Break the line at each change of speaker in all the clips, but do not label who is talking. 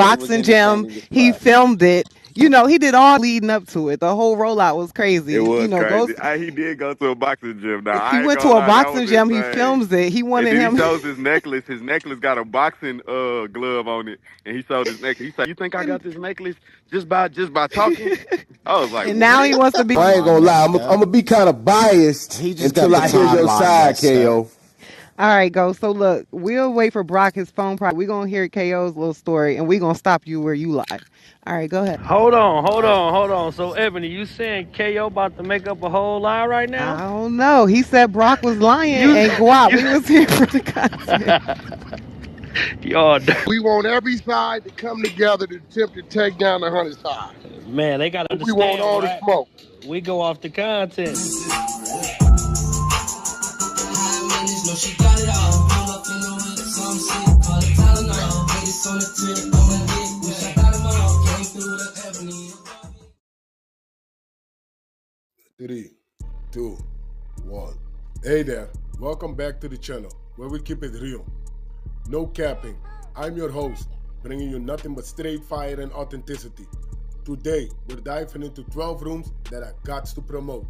boxing gym.
entertaining the
He
spot.
filmed it. You know, he did all leading up to it. The whole rollout was
It
crazy. You
was
know,
crazy.
goes.
He did go to a boxing gym. Now
He
I ain't
went
gonna
to a
lie, that was
boxing gym. He
insane.
films it. He
And
wanted
then he
him.
shows his necklace. His necklace got a boxing glove on it, and he showed his necklace. He said, "You think I
and,
got this necklace just by talking?" I was like,
and now he
"What?"
wants to be.
Well, I
Come
ain't
on
gonna lie.
now,
I'm gonna be kind of biased
he just got
until
the
I hear your
timeline
side,
messed up.
KO.
All right, go. So look, we'll wait for Brock his phone. We're gonna hear KO's little story, and we're gonna stop you where you lie. All right, go ahead.
Hold on. So Ebony, you saying KO about to make up a whole lie right now?
I don't know. He said Brock was lying,
You
and Guap,
you
we was here for the content.
y'all
We want every side to come together to attempt to take down the 100 side.
man, they gotta
We want
understand,
all the
right?
smoke.
We go off the content.
Three, two, one. Hey there, welcome back to the channel where we keep it real. No capping. I'm your host, bringing you nothing but straight fire and authenticity. Today, we're diving into 12 rooms that I got to promote.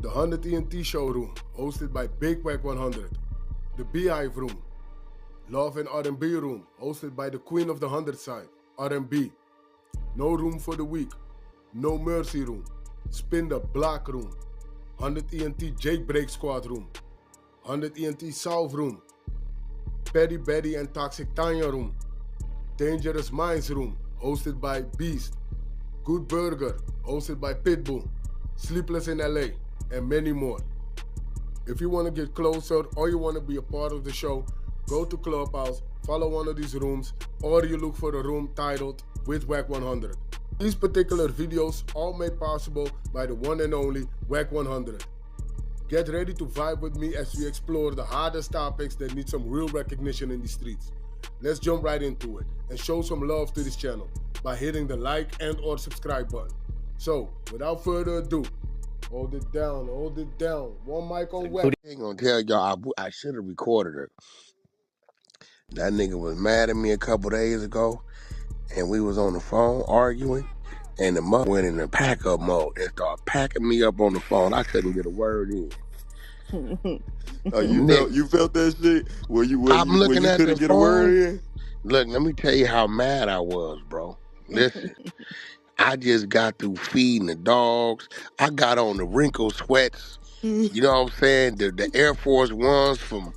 The 100 TNT showroom, hosted by Big wack100. The Beehive room, Love and R&B room, hosted by the Queen of the 100 side, R&B. No room for the weak. No mercy room. Spin the block room. 100 ENT Jake Break Squad room. 100 ENT South room. Petty Betty and Toxic Tanya room. Dangerous Minds room, hosted by Beast. Good Burger, hosted by Pitbull. Sleepless in LA, and many more. If you want to get closer or you want to be a part of the show, go to Clubhouse, follow one of these rooms, or you look for a room titled with wack100. These particular videos all made possible by the one and only wack100. Get ready to vibe with me as we explore the hardest topics that need some real recognition in the streets. Let's jump right into it and show some love to this channel by hitting the like and or subscribe button. So, without further ado, hold it down. One mic on Wack.
I ain't gonna tell y'all, I should have recorded her. That nigga was mad at me a couple days ago, and we was on the phone arguing, and the mother went in the pack up mode and started packing me up on the phone. I couldn't get a word in.
Oh,
Nick,
you felt that shit where
I'm looking
you
at the
couldn't get a word
phone.
in.
Look, let me tell you how mad I was, bro. Listen, I just got through feeding the dogs. I got on the wrinkle sweats. You know what I'm saying? The Air Force Ones from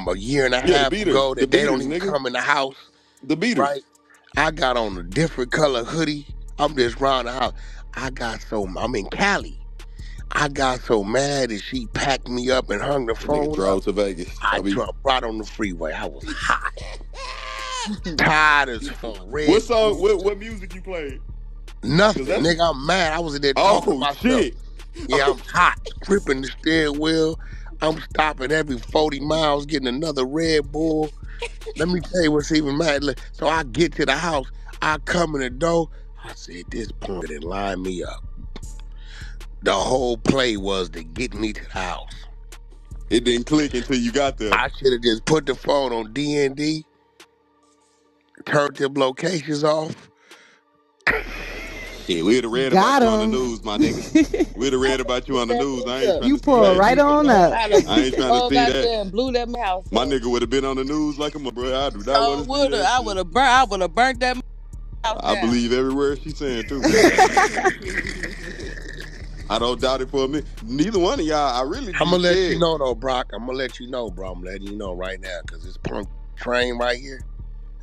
a year and a
Yeah,
half ago
the
that they don't
beaters,
even
nigga,
come in the house,
the beaters.
right? I got on a different color hoodie. I'm just round the house. I'm in Cali. I got so mad that she packed me up and hung the
The nigga
phone up.
drove to Vegas.
I jumped right on the freeway. I was hot, tired as fuck,
What
Red
song?
Bull.
What music you played? Cause
Nothing,
that's
nigga. I'm mad. I was in there talking to
oh
myself.
shit.
Yeah, I'm hot, gripping the steering wheel. I'm stopping every 40 miles, getting another Red Bull. Let me tell you what's even mad. Look, so I get to the house, I come in the door. I said, this punk didn't line me up. The whole play was to get me to the house.
It didn't click until you got there.
I should have just put the phone on D&D, turned them locations off.
Shit, we'd have read about
Got
you on the
him.
news, my nigga. We'd have read about you on the news. I ain't trying
You
to see
pull
that
right
shit.
on up.
I ain't trying to see that. My nigga would have been on the news like a bro. I do not want to see that shit.
I would have burnt that house
I
down.
believe every word she's saying too. I don't doubt it for a minute. Neither one of y'all, I really
I'm
be
gonna let you
scared.
know though, Brock. I'm gonna let you know, bro. I'm letting you know right now, cause this punk train right here,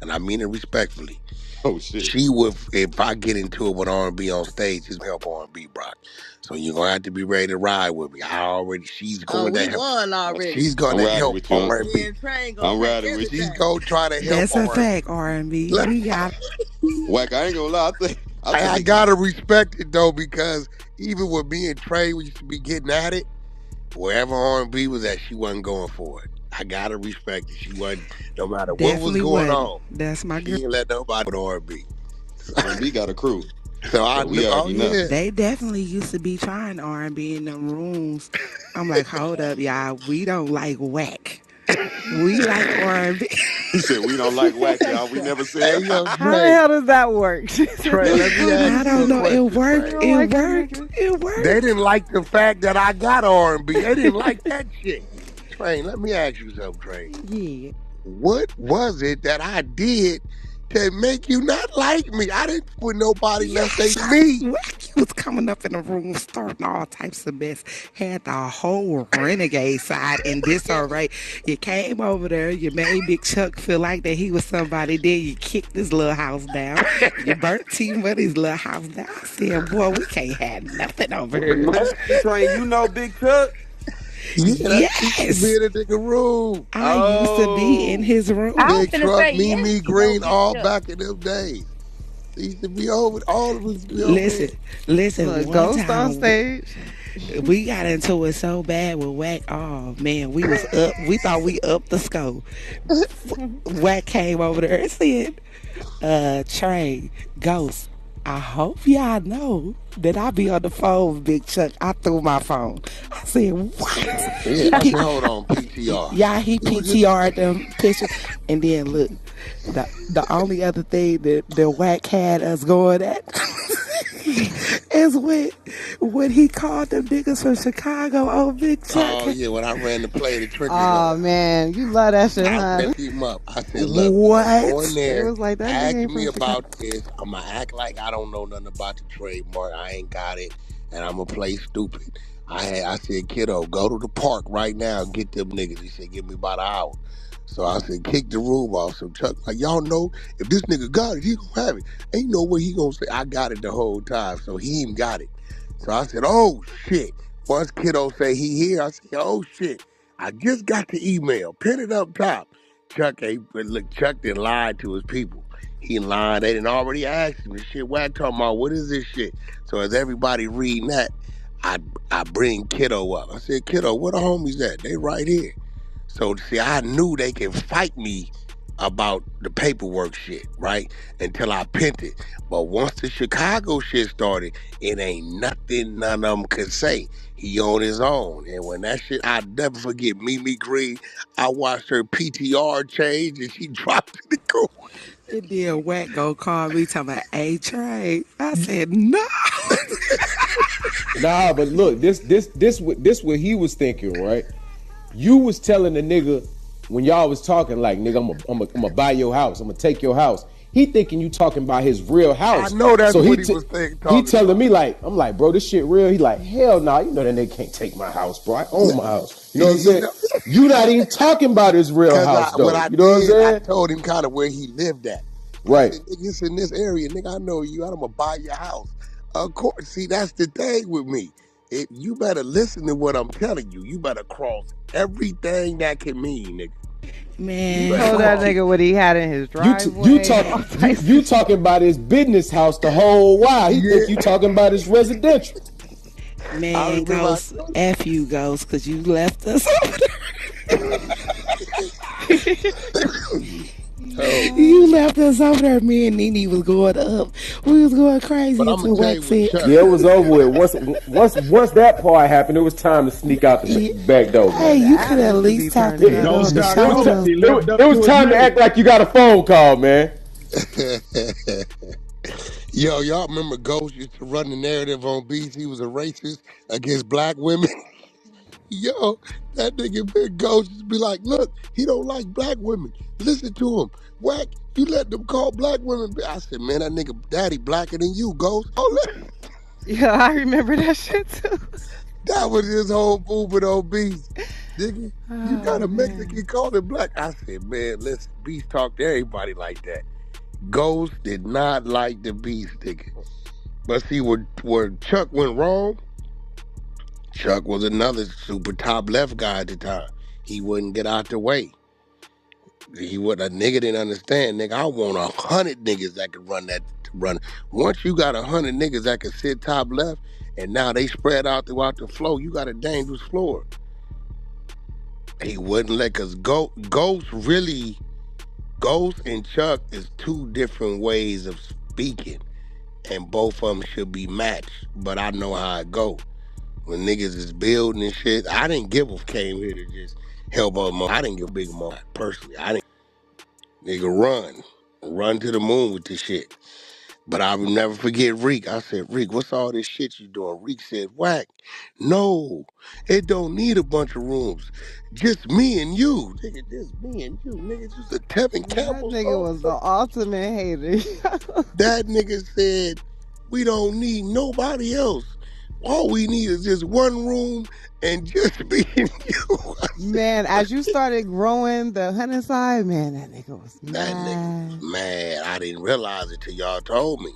and I mean it respectfully.
Oh shit.
She would, if I get into it with R&B on stage, just help R&B, Brock. So you're gonna have to be ready to ride with me. She's going to
We
help.
won already.
She's
I'm
gonna
riding
help
with you.
Me
R&B.
and Train gonna
I'm
take
riding with you.
She's
everything.
gonna try to help
That's a
R&B.
fact, R&B. We got
Wack, I ain't gonna lie. I
I
think
gotta respect it though, because even with me and Trey, we used to be getting at it. Wherever R&B was at, she wasn't going for it. I gotta respect it. She wasn't, no matter what was
definitely
going
wasn't.
on,
That's my girl.
she didn't let nobody with R&B.
R&B got a crew,
So I
so
knew,
we
oh
already know.
yeah.
They definitely used to be trying R&B in them rooms. I'm like, hold up, y'all. We don't like whack. We like R&B.
He said we don't like whack, y'all. We never said.
Hey, yo,
How the
Trey.
hell does that work? She said
Trey,
they
let me
don't
ask
I
you
don't
a
know. It
question,
worked.
they
Trey.
don't
It
like them
worked.
niggas.
It
They
worked.
didn't like the fact that I got R&B. They didn't like that shit. Trey, let me ask you something, Trey.
Yeah.
What was it that I did to make you not like me? I didn't with nobody unless they
Yes,
me.
Wacky was coming up in the room, starting all types of mess. Had the whole renegade side in disarray. You came over there, you made Big Chuck feel like that he was somebody. Then you kicked his little house down. You burnt T Money's little house down. I said, boy, we can't have nothing over here.
Man, Train, you know Big Chuck?
Yeah, that used to be
Yes,
in a nigga room.
I used to be in
Oh,
his
I
room.
was
Big
finna
truck,
say, yes,
me
you know
green,
Big
all
Chuck.
back in them days. They used to be over. All of us used to be over
Listen,
there.
listen.
Look,
One
Ghost on
time
stage.
we got into it so bad with Wack. Oh man, we was up. We thought we upped the score. Wack came over there and said, Trey, Ghost, I hope y'all know that I be on the phone with Big Chuck. I threw my phone. I said, what?
Yeah, I said, hold on, PTR.
Yeah, he
You was just
PTR'd them pictures. And then look, the only other thing that the Wack had us going at is when he called them niggas from Chicago on Big Chuck.
oh yeah, when I ran the play, the trickery on
Oh
him.
man, you love that shit,
I
huh?
sent him up. I said, look, we gonna go in
What?
They
there,
was like that nigga
ask
ain't
me
from Chicago.
about this. I'm gonna act like I don't know nothing about the trademark. I ain't got it, and I'm gonna play stupid. I said, kiddo, go to the park right now and get them niggas. He said, give me about an hour. So I said, kick the room off. So Chuck, like, y'all know if this nigga got it, he gonna have it. Ain't no way he gonna say I got it the whole time. So he even got it. So I said, oh shit. Once kiddo say he here, I said, oh shit. I just got the email. Pin it up top. Chuck ain't but look. Chuck done lied to his people. He lied. They didn't already ask him. The shit Wack talking about. What is this shit? So as everybody reading that, I I bring kiddo up. I said, kiddo, where the homies at? They right here. So see, I knew they can fight me about the paperwork shit, right? Until I pinned it. But once the Chicago shit started, it ain't nothing none of them could say. He on his own. And when that shit, I never forget Mimi Green. I watched her PTR change and she dropped in the court.
And then Wack go call me talking about A Trey. I said, no.
Nah, but look, this what he was thinking, right? You was telling the nigga when y'all was talking like, nigga, I'm gonna buy your house. I'm gonna take your house. He thinking you talking about his real
I
house.
know that's
So
what he was
he
talking
telling
about.
me like, I'm like, bro, this shit real. He like, hell nah, you know that nigga can't take my house, bro. I own my house. You know what I'm saying?
You know,
You not even talking about his real
Cause
house
what
though.
I
You know what I'm
did, I
saying?
told him kind of where he lived at. I
Right.
said, nigga, it's in this area, nigga. I know you. I'm gonna buy your house. Of course. See, that's the thing with me. You better listen to what I'm telling you. You better cross everything that can mean, nigga. You
You
Man,
better
told that
fuck
cross.
it.
nigga what he had in his
You
driveway,
talk
all
you
types
you
of shit.
talking about his business house the whole while. He think
Yeah,
you talking about his residential.
I
Man,
remember.
Ghost, F you, Ghost, because you left us.
Oh,
You left us over there. Me and Nene was going up. We was going
but
crazy
I'm gonna
until
tell
Wax
you what
said,
Chuck
Yeah, it was
said.
over with. Once that part happened, it was time to sneak out the
yeah,
back door,
Yeah,
hey,
man.
the
you could
app
at
used to be
least talk
turning
to
It,
that
the,
Don't
up.
the
start
it was
no.
Shotos.
He lived up
it was
to his
time to
name.
act like you got a phone call, man.
Yo, y'all remember Ghost used to run the narrative on Beats? He was a racist against black women. Yo, that nigga Big Ghost just be like, look, he don't like black women. Listen to him. Whack, you let them call black women. I said, man, that nigga daddy blacker than you, Ghost. Oh, look,
Yeah, I remember that shit too.
that was his whole movement on Beast. Nigga, you got
Oh
a
man.
Mexican calling black. I said, man, listen, Beast talk to everybody like that. Ghost did not like the Beast, nigga. But see, where Chuck went wrong, Chuck was another super top left guy at the time. He wouldn't get out the way. He would a nigga didn't understand, nigga. I want 100 niggas that could run that run. Once you got 100 niggas that can sit top left, and now they spread out throughout the floor, you got a dangerous floor. He wouldn't let cause Ghost and Chuck is two different ways of speaking, and both of them should be matched. But I know how it go. When niggas is building and shit, I didn't give a came here to just help out. I didn't give a big mo personally. I didn't. Nigga, run to the moon with this shit. But I will never forget Reek. I said, Reek, what's all this shit you doing? Reek said, Wack, no, it don't need a bunch of rooms. Just me and you. Nigga, just me and you. Nigga, just a Tevin
That
Campbell
nigga
song.
was the ultimate hater.
That nigga said, we don't need nobody else. All we need is just one room and just me and you.
Man, as you started growing the hunting side, man, that nigga was
That nigga was
mad.
mad. I didn't realize it till y'all told me.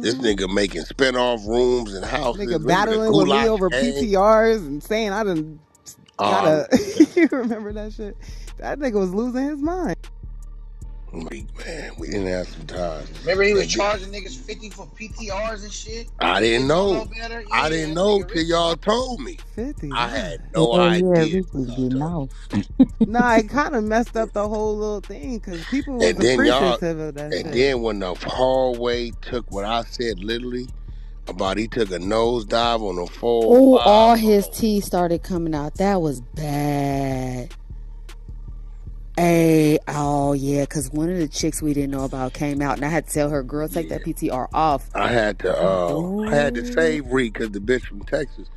This
Mm-hmm.
nigga making spinoff rooms and houses.
Nigga
Remember the
battling with me
goulash
over
gang?
PTRs and saying I done got
Oh,
a. You remember that shit? That nigga was losing his mind.
man, we didn't have some time.
Remember he was charging niggas 50 for PTRs and shit?
I didn't know.
Better?
I
Yeah,
didn't
that
know
nigga
till
Rick
y'all
was
told me.
50.
I
What?
had no
Hell yeah,
idea
Rick
till
was
y'all
getting
told me.
off.
Nah, it kind of messed up the whole little thing because people was
And then y'all,
appreciative of that
and
shit.
then when the hallway took what I said literally about he took a nosedive on a 405.
Oh, all his teeth started coming out. That was bad. Hey, oh yeah, because one of the chicks we didn't know about came out, and I had to tell her, "Girl, take that PTR off."
I had to save Reek because the bitch from Texas,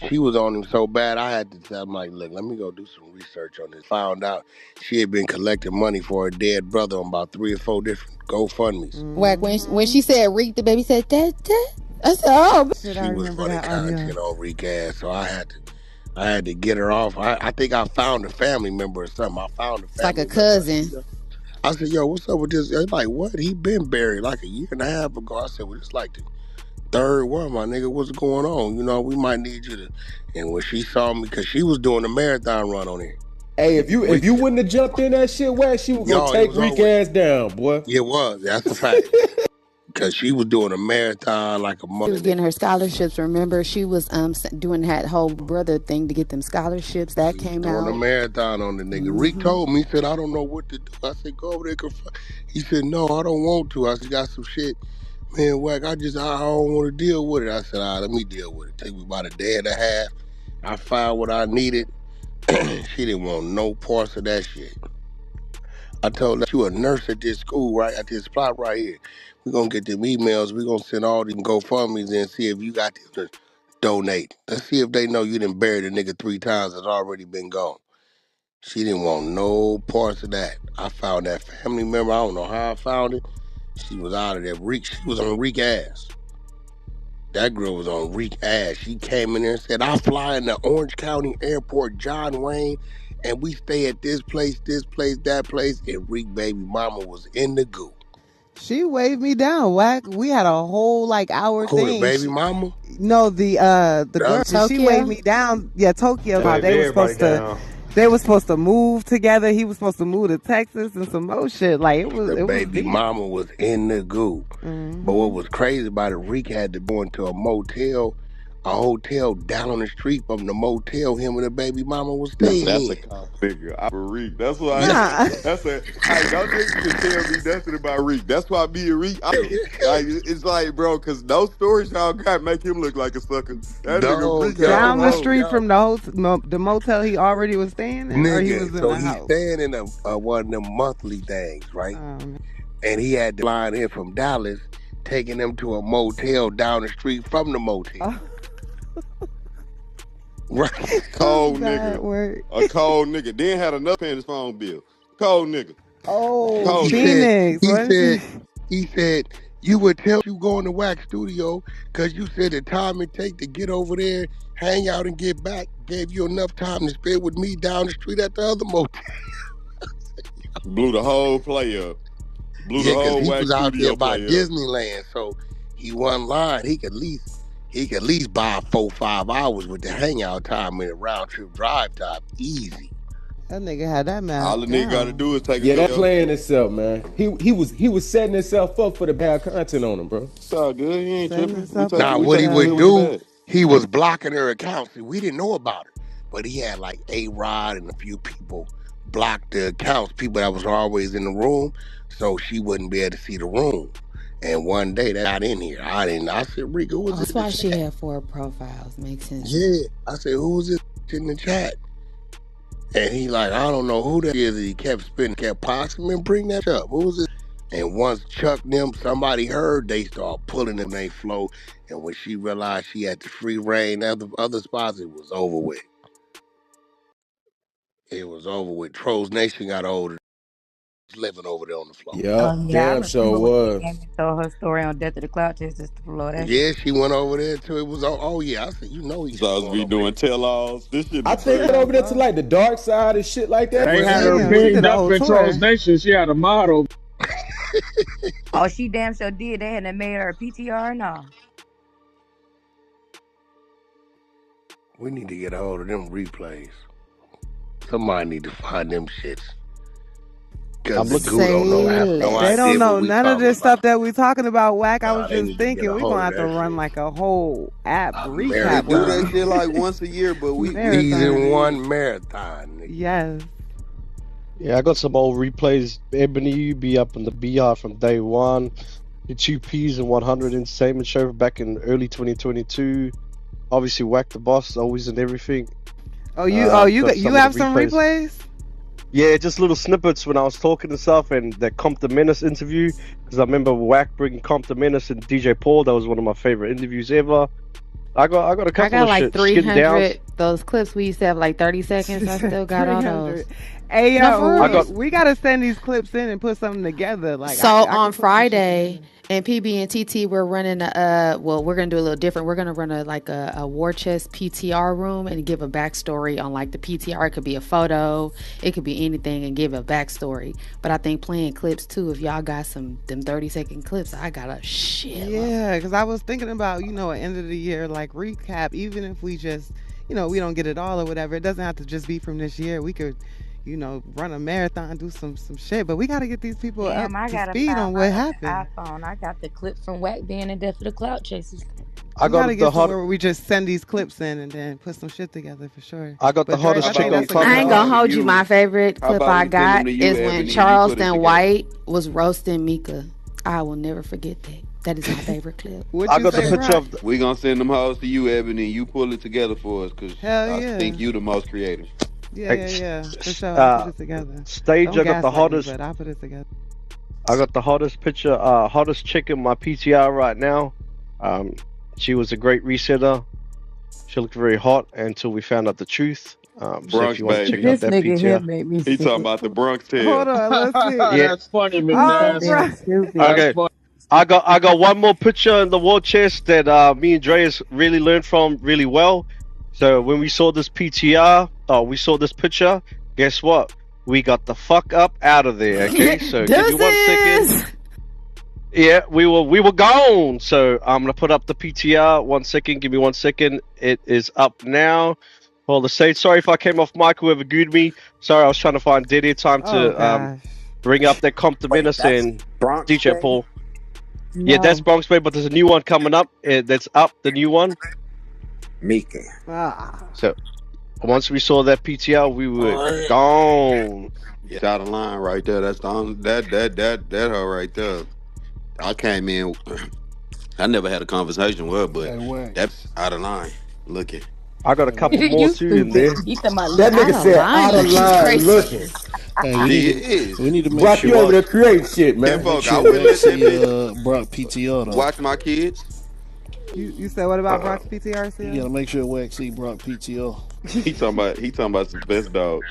she was on him so bad. I had to tell him like, look, let me go do some research on this. Found out she had been collecting money for her dead brother on about 3 or 4 different GoFundmes.
Wack, when she said Reek, the baby said that. I said, "Oh."
Shit, I
She was
remember
running
that audio.
content on Reek ass, so I had to get her off. I think I found a family member or something. I found a
It's like
family
a
member.
cousin.
I said, yo, what's up with this? They're like, what? He been buried like a year and a half ago. I said, well, it's like the third one, my nigga. What's going on? You know, we might need you to. And when she saw me, because she was doing a marathon run on here.
Hey, if you wouldn't have jumped in that shit, Wack, she was gonna take Reek ass down, boy.
It was. That's a fact. Because she was doing a marathon like a mother.
She was getting her scholarships. Remember, she was doing that whole brother thing to get them scholarships. That came out.
Doing a marathon on the nigga. Reek told me, he said, I don't know what to do. I said, go over there. He said, no, I don't want to. I said, got some shit. Man, Wack, I don't want to deal with it. I said, all right, let me deal with it. Take me about a day and a half. I found what I needed. She didn't want no parts of that shit. I told her, you a nurse at this school, right? At this plot right here. We're going to get them emails. We're going to send all these GoFundMes and see if you got them to donate. Let's see if they know you done buried a nigga 3 times that's already been gone. She didn't want no parts of that. I found that family member. I don't know how I found it. She was out of there. She was on Reek ass. That girl was on Reek ass. She came in there and said, I fly in the Orange County Airport, John Wayne, and we stay at this place, that place, and Reek baby mama was in the goo.
She waved me down, Wack. We had a whole like hour
Who,
thing.
the baby mama?
No, the girl.
Tokyo?
She waved me down. Yeah, Tokyo.
Waved
They were
everybody
supposed to.
down.
They were supposed to move together. He was supposed to move to Texas and some more shit. Like it was.
The
It was
baby
deep.
mama was in the goo. But what was crazy about it, Reek had to go into a hotel down the street from the motel him and the baby mama was staying
That's
in.
a cop figure. I Reek. That's why.
Nah.
That's a. Hey, don't niggas can tell me nothing about Reek. That's why me and Reek. Like it's like, bro, because those stories y'all got make him look like a sucker. That nigga Reek
Down the
out
street from the motel he already was staying in, or he was
Nigga,
in
so
the
he's
house.
staying in one of them monthly things, right? And he had to fly in from Dallas, taking them to a motel down the street from the motel. Right.
Cold
Bad
nigga.
work.
A cold nigga. Then had enough paying his phone bill. Cold nigga.
Oh,
Cold
Phoenix.
He said, you would tell you going to Wax Studio because you said the time it take to get over there, hang out and get back, gave you enough time to spend with me down the street at the other motel.
Blew the whole play up. Blew the whole
he
Wax
was out
Studio
there by
play up.
Disneyland, so he wasn't lying. He could at least buy 4-5 hours with the hangout time and a round trip drive time, easy.
That nigga had that man.
All the nigga got to do is take
Yeah, that playing itself, man. He was setting himself up for the bad content on him, bro.
It's all good. He ain't tripping.
Now, what he would do, he was blocking her accounts. We didn't know about it, but he had like A-Rod and a few people block the accounts, people that was always in the room, so she wouldn't be able to see the room. And one day they got in here. I said, Rick, who was
That's
this?
why she had 4 profiles. Makes sense.
Yeah. I said, who was this in the chat? And he like, I don't know who that is. And he kept spitting, kept possum and bring that up. Who was it? And once Chuck them, somebody heard, they start pulling them they flow. And when she realized she had the free reign of the other spots, it was over with. It was over with. Trolls Nation got older, living over there on the floor.
Yup,
Oh yeah, I
damn sure
remember when she
was.
came and told her story on Death of the Clout Chasers to Florida. That shit.
Yeah, she went over there too. It was oh yeah. I said, you know he
So I was
going
be
over there.
doing tell-alls. This shit
I
be
think
crazy.
went over there to like the dark side and shit like that.
They
Well,
had her
damn, she did
pinned
the
up
whole
in
tour.
Trolls Nation. She had a model.
Oh, she damn sure did. They hadn't made her a PTR no.
We need to get a hold of them replays. Somebody need to find them shits. Cause
I'm
the
looking.
goo don't know, have no
They don't
idea what
know
we
none of
talking
this stuff
about.
that we talking about, Whack. I was
They
just
need to get
thinking
a
we're
hold
gonna
of
have to
that
run
shit.
like a whole app
A
They
recap
do
with
that
marathon.
shit
these.
like once a year, but we know what
Marathon.
it
Season
is.
1 marathon, nigga.
Yes.
Yeah, I got some old replays. Ebony, you be up in the BR from day one. The 2Ps and 100 Entertainment Show back in early 2022. Obviously, Whack the Boss, always and everything.
Oh, you
Got
you
some of
have
the
some
replays.
replays?
Yeah, just little snippets when I was talking and stuff, and that Compton Menace interview. Because I remember Whack bringing Compton Menace and DJ Paul. That was one of my favorite interviews ever. I got a
I
couple
got
of
like
shit. Skin Downs.
300 those clips we used to have like 30 seconds. I still got all
300.
those.
Hey
No, for
yo,
I
real.
got
we gotta send these clips in and put something together. Like
So
I
on
can put some shit
Friday
together.
and PB and TT we're running well we're gonna do a little different. We're gonna run a war chest PTR room and give a backstory on like the PTR. It could be a photo, it could be anything, and give a backstory. But I think playing clips too. If y'all got them 30-second clips, I got a shit.
Yeah, because I was thinking about, at end of the year, like recap, even if we just, we don't get it all or whatever. It doesn't have to just be from this year. We could, run a marathon, do some shit. But we got to get these people up
Damn, I
to
gotta
speed
find
on
my
what
other
happened.
iPhone. I got the clip from Wack being in Death of the Clout Chasers.
I
We got to
got the
get
hot
somewhere where we just send these clips in and then put some shit together for sure.
I got the
But Dre,
hottest
I
How
chick
think
about
on
we
that's a
send
good
I
them
ain't
Clubhouse.
gonna
all to
idea.
hold you. My
you?
favorite
How
clip
about
I
we send them
got
to you,
is when
Ebony, and you put it
Charleston
together?
White was roasting Mika. I will never forget that. That is my favorite clip.
What
I
you
got the
say,
picture
Brock?
of
We gonna send them hoes to you, Ebony, and you pull it together for us, cause
Hell
I
yeah.
think you the most creative.
Yeah,
like,
yeah, yeah. For sure. I'll put it together.
stage.
Don't gaslight me, but I'll put it together.
I got the hottest picture, hottest chick in my PTR right now. She was a great resetter. She looked very hot until we found out the truth. So if
Bronx
you want to check
baby.
out
This
that
nigga here
PTR,
made me
He talking
sick.
about the Bronx
Hold
tale.
on, let's see.
yeah. That's funny,
He's so
Oh,
McNass.
damn
bro.
stupid.
Okay. I got one more picture in the war chest that me and Dreas really learned from really well. So when we saw this PTR, we saw this picture. Guess what? We got the fuck up out of there. Okay, so give me 1 second.
Deuces!
Yeah, we were gone. So I'm gonna put up the PTR. 1 second. Give me 1 second. It is up now. Hold the stage. Sorry if I came off mic. Whoever gooed me. Sorry, I was trying to find dead air time
Oh,
to
gosh.
bring up that Compton
Wait,
Menace
that's
and
Bronx
DJ
Bay?
Paul. Yeah, that's
No.
Bronx Bay, but there's a new one coming up. That's up, the new one.
Mika.
Ah.
So once we saw that PTR, we were gone.
It's out of line right there. That's the only, that her right there. I came in. I never had a conversation with her, but
Hey, Wack.
that's out of line. Looking.
I got a
Hey,
couple
Wack.
more
You
too in
stupid.
there.
He talking about
That
looking.
nigga
Out of
said
line,
out of
looking is
line
crazy.
looking.
Hey,
She is.
we need to make
Brock, you
sure
over there creating shit,
Yeah,
man.
folk, I
sure
wouldn't
Wack
let that
see
bitch
Brock PTR though.
watch my kids.
You said what about Brock's PTR,
You
CL?
gotta make sure Wack see Brock PTR.
He talking about some best dog.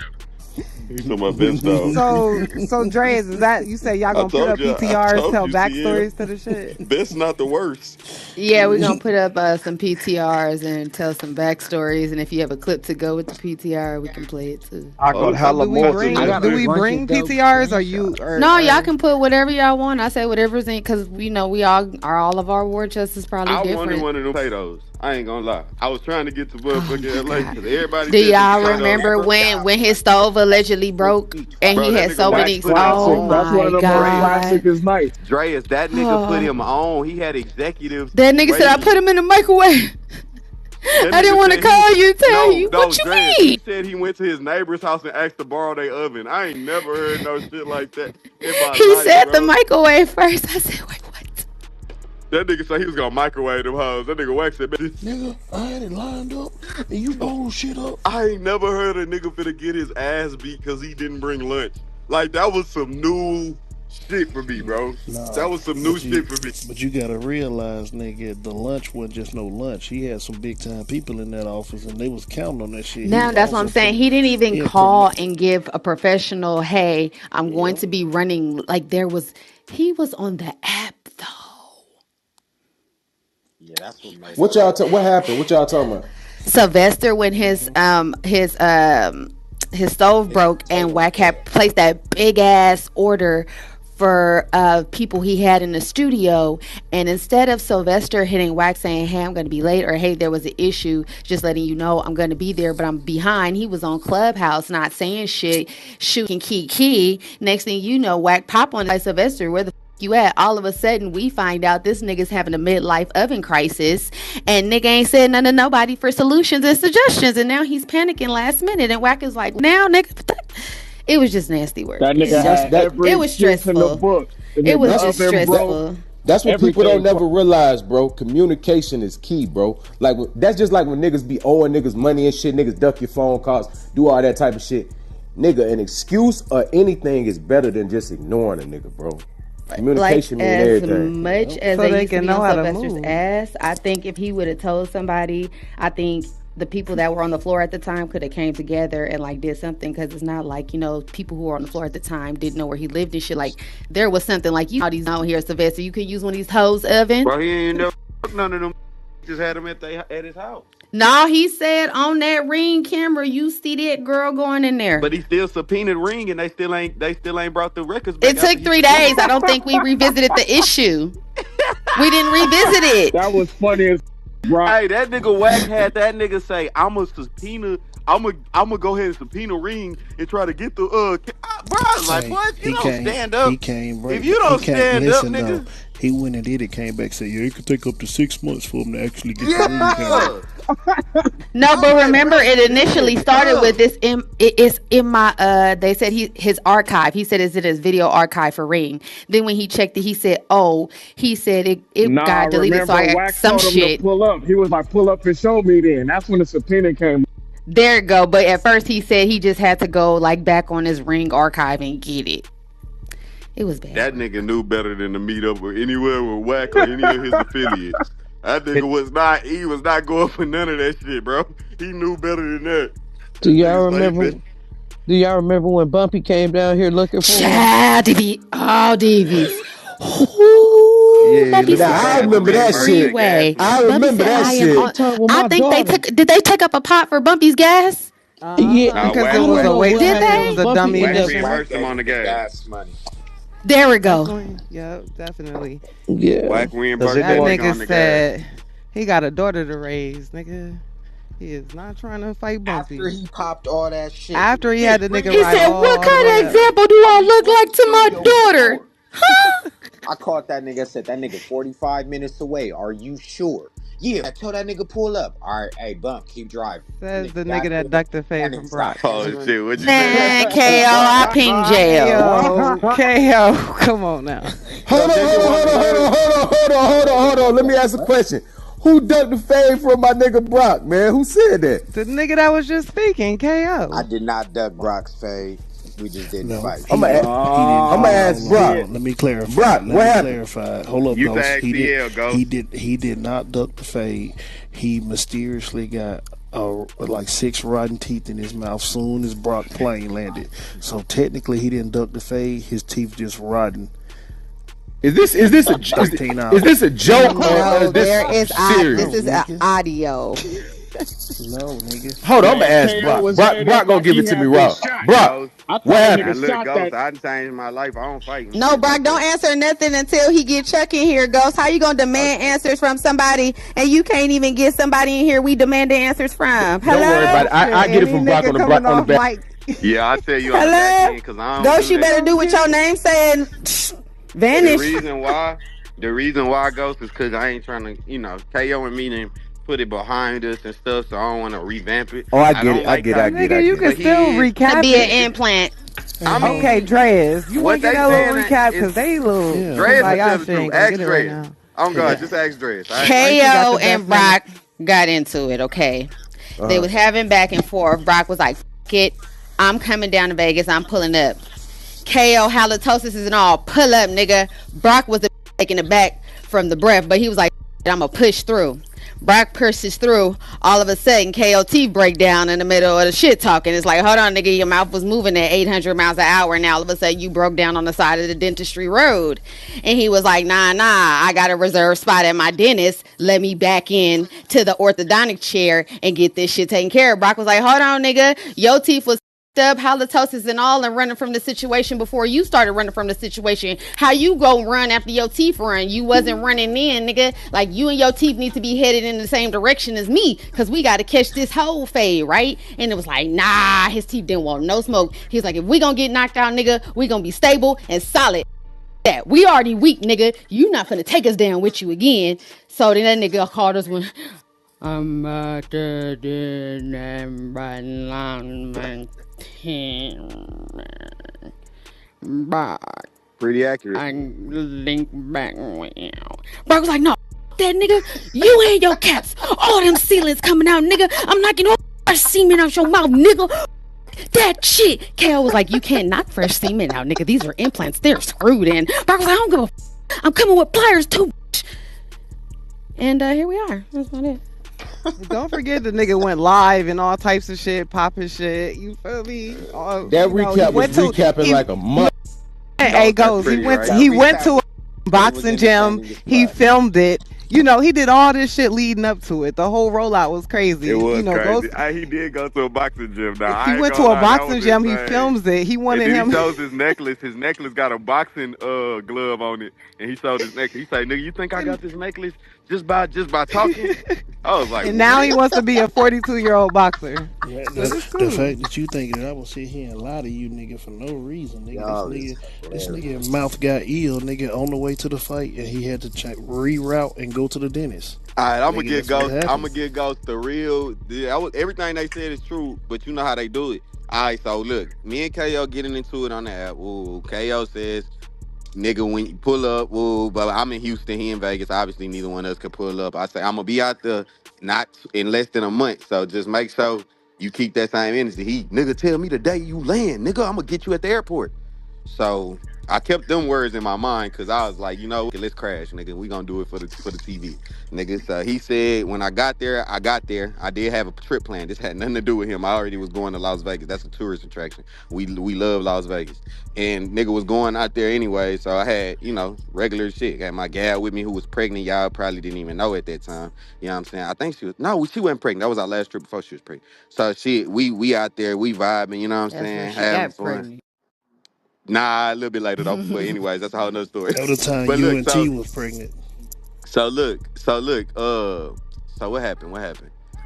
He talking about best dog.
So Dreas, is that you say y'all
I
gonna put up
told you,
PTRs, tell backstories to the shit?
Best not the worst.
Yeah, we're gonna put up some PTRs and tell some backstories, and if you have a clip to go with the PTR, we can play it too.
I got hella
Do we
more
bring
to
I got
do
a
we
bunch
bring
of dope
PTRs or
screenshots.
No, y'all can put whatever y'all want. I say whatever's in, because we know we all of our war chests is probably
I
different.
wanted one of them potatoes. I ain't gonna lie. I was trying to get to motherfucking LA because everybody
Do
said the
y'all
potatoes.
remember when his stove allegedly broke and
Bro,
he
that
had
nigga
so
Wax
many?
put him
classic.
Oh
That's one
my
of them
god!
classic as night.
Dreas, that nigga put him on. He had executives.
That nigga said I
waiting.
put him in the microwave.
That
I didn't
nigga
want to
said
call you, tell you.
No,
What you
Dreas,
mean?
he said he went to his neighbor's house and asked to borrow their oven. I ain't never heard no shit like that in my
He
life,
said the
bro.
microwave first. I said, wait, what?
That nigga said he was gonna microwave them hoes. That nigga Wax said,
Nigga, I had it lined up. And you roll shit up.
I ain't never heard a nigga finna get his ass beat because he didn't bring lunch. Like, that was some new shit for me, bro. That was some new shit for me.
But you gotta realize, nigga, the lunch wasn't just no lunch. He had some big time people in that office, and they was counting on that shit.
Now that's what I'm saying. He didn't even call and give a professional, hey, I'm going to be running. Like he was on the app though.
Yeah, that's what made
What happened? What y'all talking about?
Sylvester when his stove broke and Wack had placed that big ass order for people he had in the studio, and instead of Sylvester hitting Wack saying, hey, I'm going to be late, or hey, there was an issue, just letting you know I'm going to be there but I'm behind, he was on Clubhouse not saying shit, shooting key. Next thing you know, Wack pop on like, Sylvester, where the you at? All of a sudden we find out this nigga's having a midlife oven crisis, and nigga ain't said nothing to nobody for solutions and suggestions, and now he's panicking last minute, and Wack is like, now nigga, it was just nasty work.
That nigga had every
it was stressful.
In the book.
It was just stressful.
That's what people don't never realize, bro. Communication is key, bro. Like, that's just like when niggas be owing niggas money and shit. Niggas duck your phone calls, do all that type of shit. Nigga, an excuse or anything is better than just ignoring a nigga, bro. Communication
like,
means everything.
As much as
so
they used
can
to be
know
on
how to
Sylvester's
move.
ass, I think if he would have told somebody, I think the people that were on the floor at the time could have came together and like did something, because it's not like, you know, people who were on the floor at the time didn't know where he lived and shit. Like, there was something like, you all these out here, Sylvester, you could use one of these hoes oven.
Bro, he ain't never none of them. Just had him at his house.
No, he said on that Ring camera, you see that girl going in there.
But he still subpoenaed Ring, and they still ain't brought the records back.
It took 3 days. I don't think we revisited the issue. We didn't revisit it.
That was funny as bro.
Hey, that nigga Wack had that nigga say, I'm a go ahead and subpoena Ring and try to get the bro. Like, what? You don't stand up.
He came, bro.
If you don't stand up, nigga.
Though, he went and did it, came back, said, yeah, it could take up to 6 months for him to actually get the Ring camera.
No, but remember, it initially started with this. It's in my. They said his archive. He said, "Is it his video archive for Ring?" Then when he checked it, he said, it got deleted." So I got some shit.
To pull up. He was like, "Pull up and show me." Then that's when the subpoena came.
There you go. But at first, he said he just had to go like back on his Ring archive and get it. It was bad.
That nigga knew better than to meet up with anywhere with Wack or any of his affiliates. That nigga was not going for none of that shit, bro. He knew better than that.
Do y'all remember? Do y'all remember when Bumpy came down here looking for him?
DV. Oh, DV.
I remember that shit. I remember that shit.
I think did they take up a pot for Bumpy's gas?
Yeah, because it was a waste.
Did they?
It was a dummy.
Reimbursed him on the gas
money.
There we go.
Yeah, definitely.
Yeah.
Wack reimbursed
That
him
nigga
on the
said
gas.
he got a daughter to raise, nigga. He is not trying to fight Bumpy.
After he popped all that shit.
After he had the nigga
He
ride
said,
all
what kind
the way
of
up.
example do I look like to my daughter? Huh?
I caught that nigga, said that nigga 45 minutes away. Are you sure? Yeah, I told that nigga pull up. All right, hey, Bump, keep driving.
Says the nigga that ducked the fade from Brock.
Oh shit, what'd you
Man,
say?
KO, I ping jail.
KO, come on now.
Hold on. Let me ask a question. Who ducked the fade from my nigga Brock, man? Who said that?
The nigga that was just speaking, KO.
I did not duck Brock's fade. We just didn't fight.
I'm gonna ask Brock.
Let me clarify.
Brock, what happened?
Clarify. Hold up,
You
Ghost.
asked CL, Ghost.
He did not duck the fade. He mysteriously got like 6 rotten teeth in his mouth soon as Brock plane landed. So technically, he didn't duck the fade. His teeth just rotten.
Is this a joke or is this serious?
This is an audio.
No, nigga.
Hold on, I'm gonna ask Brock. Brock gonna give it to me raw. Brock, what happened?
Look, Ghost, I done changed my life. I don't fight.
No, Brock, don't answer nothing until he get Chuck in here, Ghost. How you gonna demand answers from somebody and you can't even get somebody in here we demand the ansers from? Hello?
Don't worry about it. I get it from Brock on the back.
Yeah, I tell you on the back end because I don't.
Ghost, you better do what your name saying. Vanish.
The reason why Ghost is because I ain't trying to, KO and me didn't put it behind us and stuff, so I don't want to revamp it.
Oh, I get it.
Nigga, you can still recap
To be an
it.
implant.
Okay, Dreas, you want to get that little recap because they little.
Dreas
like,
will
I
tell the truth.
ain't
Ask
get it right
Dreas.
now.
Oh God, just ask Dreas.
KO and Brock got into it, okay?
They was having back and forth. Brock was like, "Fuck it, I'm coming down to Vegas. I'm pulling up." KO halitosis and all, pull up, nigga. Brock was taking it back from the breath, but he was like, I'm gonna push through. Brock pushes through. All of a sudden, KOT break down in the middle of the shit talking. It's like, hold on, nigga, your mouth was moving at 800 miles an hour, and now all of a sudden you broke down on the side of the dentistry road. And he was like, nah, I got a reserved spot at my dentist. Let me back in to the orthodontic chair and get this shit taken care of. Brock was like, hold on, nigga, your teeth was up, halitosis and all, and running from the situation before you started running from the situation. How you go run after your teeth run? You wasn't running in, nigga. Like, you and your teeth need to be headed in the same direction as me, because we got to catch this whole fade, right? And it was like, nah, his teeth didn't want no smoke. He's like, if we gonna get knocked out, nigga, we gonna be stable and solid. That we already weak, nigga. You not finna take us down with you again. So then that nigga called us when I'm about to do Brock.
Pretty accurate.
I link back. Brock was like, no, that nigga, you and your caps, all them ceilings coming out, nigga. I'm knocking all fresh semen out your mouth, nigga. That shit. KO was like, you can't knock fresh semen out, nigga. These are implants. They're screwed in. Brock was like, I don't give a I'm coming with pliers too. And here we are. That's about it.
Don't forget the nigga went live and all types of shit, popping shit. You feel me?
That recap was recapping like a month.
Hey, goes. He went to a boxing gym. He filmed it. You know, he did all this shit leading up to it. The whole rollout was crazy.
It was
crazy.
He did go to a boxing gym. Now,
he went to a boxing gym. He films it. He wanted him.
He shows his necklace. His necklace got a boxing glove on it, and he showed his necklace. He said, "Nigga, you think I got this necklace just by talking?" I was like,
and now he wants to be a 42-year-old boxer.
Yeah, the fact that you think that I will sit here and lie to you, nigga, for no reason, nigga. This nigga mouth got ill, nigga, on the way to the fight, and he had to reroute and go to the dentist.
All right, I'm gonna get Ghost the real. Everything they said is true, but you know how they do it. All right, so look, me and KO getting into it on the app. Ooh, KO says, nigga, when you pull up, ooh, but I'm in Houston, he in Vegas. Obviously, neither one of us could pull up. I say, I'm gonna be out there not in less than a month, so just make sure you keep that same energy. He, nigga, tell me the day you land, nigga, I'm gonna get you at the airport. So I kept them words in my mind because I was like, you know, let's crash, nigga. We gonna do it for the TV, nigga. So he said when I got there. I did have a trip plan. This had nothing to do with him. I already was going to Las Vegas. That's a tourist attraction. We love Las Vegas, and nigga was going out there anyway. So I had, you know, regular shit. Got my gal with me who was pregnant. Y'all probably didn't even know at that time. You know what I'm saying? I think she wasn't pregnant. That was our last trip before she was pregnant. So we out there, we vibing. You know what I'm saying? Having fun. Pregnant. Nah, a little bit later though. But anyways, that's a whole nother story.
That was the time you and T was pregnant.
So look. So what happened?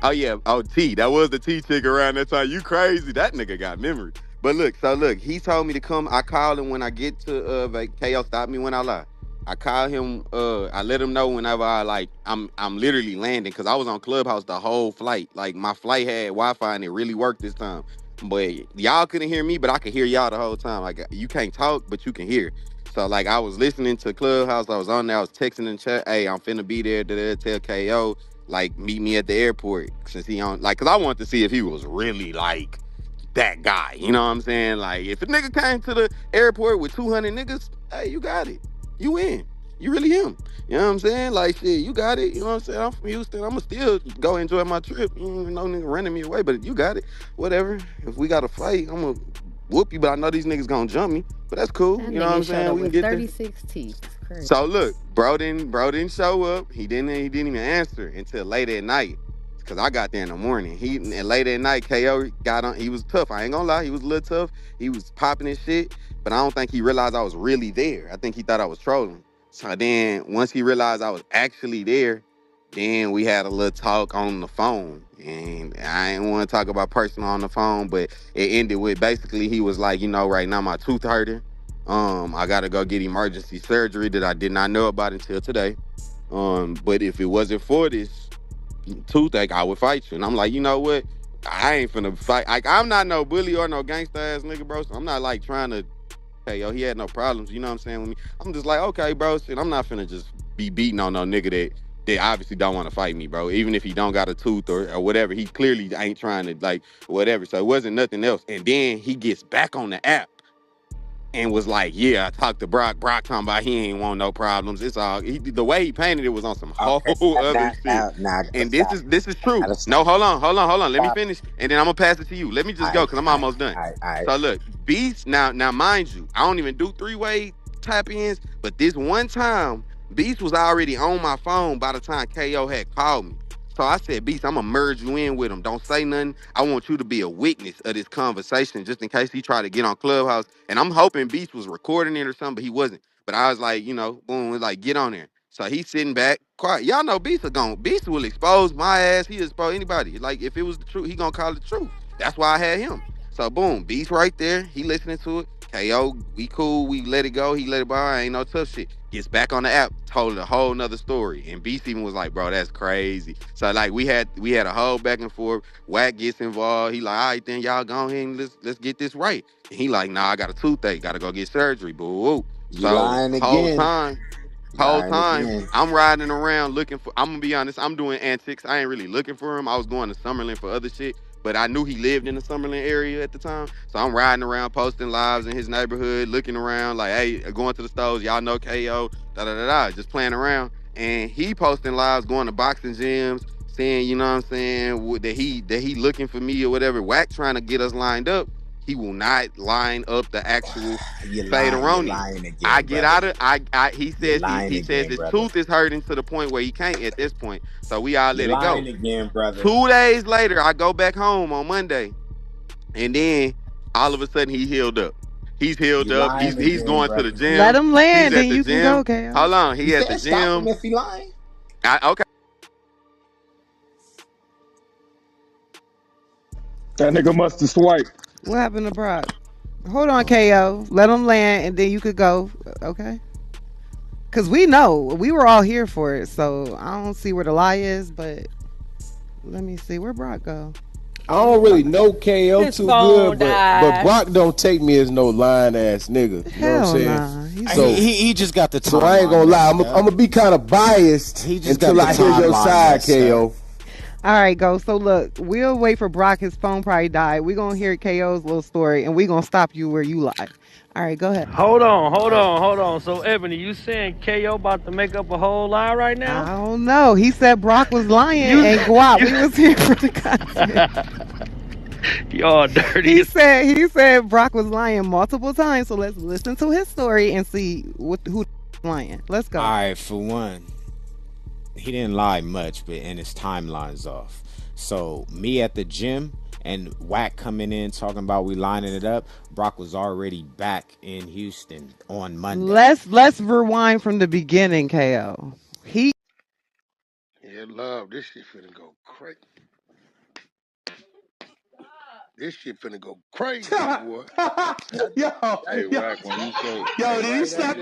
Oh yeah, T. That was the T chick around that time. You crazy? That nigga got memory. But look, he told me to come. I called him when I get to KO. Stop me when I lie. I call him. I let him know whenever I'm literally landing because I was on Clubhouse the whole flight. Like my flight had Wi-Fi and it really worked this time. But y'all couldn't hear me, but I could hear y'all the whole time. Like you can't talk, but you can hear. So like I was listening to Clubhouse. I was on there. I was texting in chat. Hey, I'm finna be there. Tell KO like meet me at the airport since he on like because I wanted to see if he was really like that guy. You know what I'm saying? Like if a nigga came to the airport with 200 niggas, hey, you got it. You in. You really him. You know what I'm saying? Like, shit, you got it. You know what I'm saying? I'm from Houston. I'm going to still go enjoy my trip. You know, nigga running me away, but you got it. Whatever. If we got to fight, I'm going to whoop you, but I know these niggas going to jump me. But that's cool. You know what I'm saying? We can get 36
teeth. Crazy.
So, look, bro didn't show up. He didn't even answer until late at night. Because I got there in the morning. And late at night, KO got on. He was tough. I ain't going to lie. He was a little tough. He was popping his shit. But I don't think he realized I was really there. I think he thought I was trolling. So then once he realized I was actually there, then we had a little talk on the phone. And I didn't want to talk about personal on the phone, but it ended with basically he was like, you know, right now my tooth hurting. I got to go get emergency surgery that I did not know about until today. But if it wasn't for this toothache, I would fight you. And I'm like, you know what? I ain't finna fight. Like, I'm not no bully or no gangsta ass nigga, bro. So I'm not like trying to, hey, yo, he had no problems, you know what I'm saying, with me. I'm just like, okay, bro, shit, I'm not finna just be beating on no nigga that they obviously don't want to fight me, bro. Even if he don't got a tooth or whatever, he clearly ain't trying to like whatever. So it wasn't nothing else. And then he gets back on the app and was like, "Yeah, I talked to Brock. Brock talking about he ain't want no problems. It's all the way he painted it was on some whole
Okay,
other shit."
now I gotta
And
stop.
this is
I
true.
gotta
No,
stop.
hold on. Let me
Stop.
finish, and then I'm gonna pass it to you. Let me just go because I'm almost done.
I.
So look, Beast. Now, mind you, I don't even do three-way tap ins, but this one time, Beast was already on my phone by the time KO had called me. So I said, Beast, I'm gonna merge you in with him. Don't say nothing. I want you to be a witness of this conversation, just in case he try to get on Clubhouse. And I'm hoping Beast was recording it or something, but he wasn't. But I was like, boom, like get on there. So he's sitting back, quiet. Y'all know Beast will expose my ass. He expose anybody. Like if it was the truth, he gonna call it the truth. That's why I had him. So boom, Beast right there. He listening to it. KO, we cool. We let it go. He let it by. Ain't no tough shit. Gets back on the app, told a whole nother story. And Beast even was like, bro, that's crazy. So like we had a whole back and forth. Wack gets involved. He like, all right, then y'all go ahead and let's get this right. And he like, nah, I got a toothache. Gotta go get surgery. Boo.
You
So
lying
whole
again.
time. Whole
Lying
time
again.
I'm riding around looking for. I'm gonna be honest. I'm doing antics. I ain't really looking for him. I was going to Summerlin for other shit, but I knew he lived in the Summerlin area at the time. So I'm riding around, posting lives in his neighborhood, looking around like, hey, going to the stores. Y'all know KO. Da da da da. Just playing around, and he posting lives, going to boxing gyms, saying, you know what I'm saying, that he looking for me or whatever. Wack trying to get us lined up. He will not line up the actual
You're lying. You're
Faderoni.
lying
I
again,
get
brother.
out of I he
You're
says
lying
he says
again,
his
brother.
tooth is hurting to the point where he can't at this point. So we all
You're
let it go.
lying again, brother.
2 days later, I go back home on Monday, and then all of a sudden he healed up. He's healed
You're
up.
lying
He's
again,
going to the
brother.
Let
gym.
him
He's
land,
at
then
the
you can go,
gym.
KO.
Hold on,
You
he at the
said stop him
gym.
if he lying.
Okay.
That nigga must have swiped.
What happened to Brock? Hold on, KO. Let him land, and then you could go. Okay. Cause we know we were all here for it, so I don't see where the lie is. But let me see where Brock go.
I don't really know KO
His
too
phone
good, but
died.
Brock don't take me as no lying ass nigga. You know what I'm
Hell
saying?
nah, he's
He,
So
not.
he he just got the
so I ain't
timeline
gonna lie. I'm
messed up.
gonna be kind of biased
He just got
until
the
I hear your
timeline
side,
messed up.
KO.
All right, go. So look, we'll wait for Brock. His phone probably died. We're gonna hear KO's little story, and we're gonna stop you where you lie. All right, go ahead.
Hold on. So Ebony, you saying KO about to make up a whole lie right
I
now?
don't know. He said Brock was lying,
You
and Guap,
you
we was here for the content.
y'all dirty.
He said Brock was lying multiple times. So let's listen to his story and see who's lying. Let's
All
go.
right, for one, he didn't lie much, but and his timeline's off. So me at the gym and Wack coming in talking about we lining it up. Brock was already back in Houston on Monday.
Let's rewind from the beginning, KO. He
Yeah, love. This shit finna go crazy. This shit finna go crazy, boy.
yo,
Hey,
yo,
Wack, when you say,
yo,
hey,
did he
Wack,
slap